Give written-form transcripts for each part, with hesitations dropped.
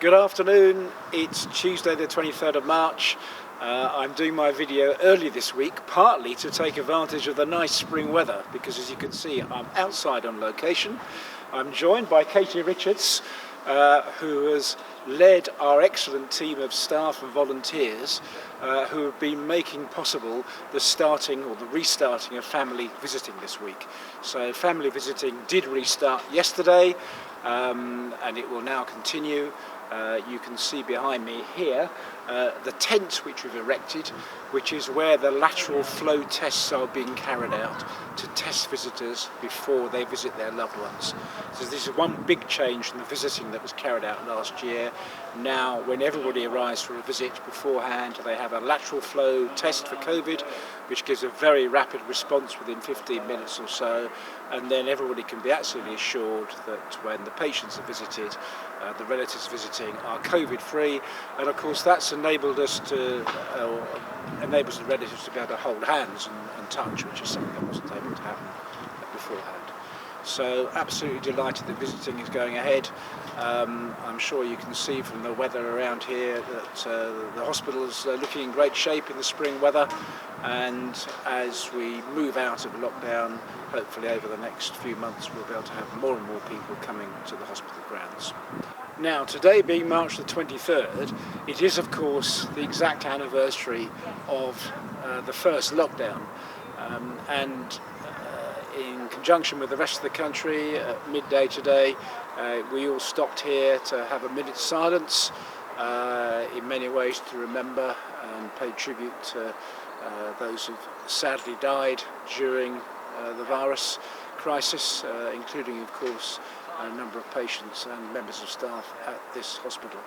Good afternoon, it's Tuesday the 23rd of March. I'm doing my video early this week, partly to take advantage of the nice spring weather, because as you can see I'm outside on location. I'm joined by Katie Richards, who has led our excellent team of staff and volunteers who have been making possible the starting or the restarting of family visiting this week. So family visiting did restart yesterday and it will now continue. You can see behind me here the tent which we've erected, which is where the lateral flow tests are being carried out to test visitors before they visit their loved ones. So this is one big change from the visiting that was carried out last year. Now when everybody arrives for a visit beforehand, they have a lateral flow test for COVID, which gives a very rapid response within 15 minutes or so, and then everybody can be absolutely assured that when the patients are visited, the relatives visiting are COVID-free, and of course that's enabled us to, enables the relatives to be able to hold hands and touch, which is something that wasn't able to happen beforehand. So absolutely delighted that visiting is going ahead. I'm sure you can see from the weather around here that the hospital is looking in great shape in the spring weather, and as we move out of lockdown, hopefully over the next few months we'll be able to have more and more people coming to the hospital grounds. Now, today being March the 23rd, it is of course the exact anniversary of the first lockdown, and in conjunction with the rest of the country, at midday today, we all stopped here to have a minute's silence, in many ways to remember and pay tribute to those who've sadly died during the virus crisis, including of course a number of patients and members of staff at this hospital.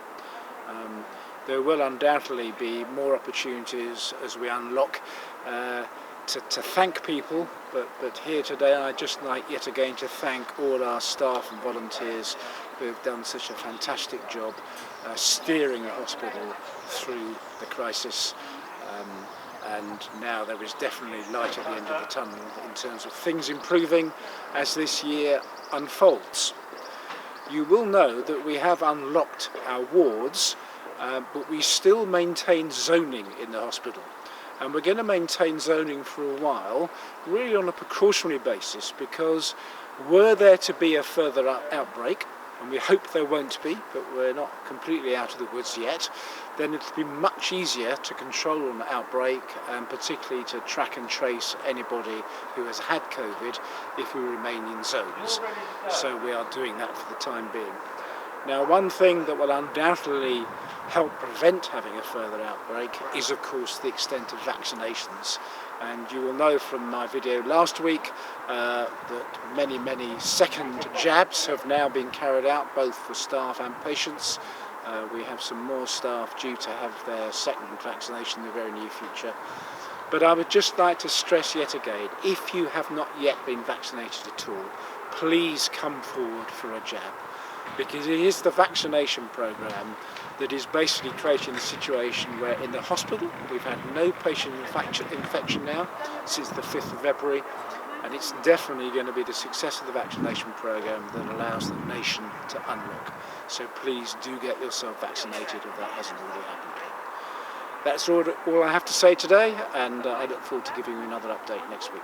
There will undoubtedly be more opportunities as we unlock to thank people, but here today I'd just like yet again to thank all our staff and volunteers who have done such a fantastic job steering the hospital through the crisis, and now there is definitely light at the end of the tunnel in terms of things improving as this year unfolds. You will know that we have unlocked our wards, but we still maintain zoning in the hospital. And we're going to maintain zoning for a while, really on a precautionary basis, because were there to be a further outbreak, and we hope there won't be, but we're not completely out of the woods yet, then it'll be much easier to control an outbreak, and particularly to track and trace anybody who has had COVID if we remain in zones. So we are doing that for the time being. Now, one thing that will undoubtedly help prevent having a further outbreak is of course the extent of vaccinations, and you will know from my video last week that many second jabs have now been carried out, both for staff and patients. We have some more staff due to have their second vaccination in the very near future. But I would just like to stress yet again, if you have not yet been vaccinated at all, please come forward for a jab, because it is the vaccination programme that is basically creating a situation where in the hospital we've had no patient infection now since the 5th of February, and it's definitely going to be the success of the vaccination programme that allows the nation to unlock. So please do get yourself vaccinated if that hasn't already happened. That's all I have to say today, and I look forward to giving you another update next week.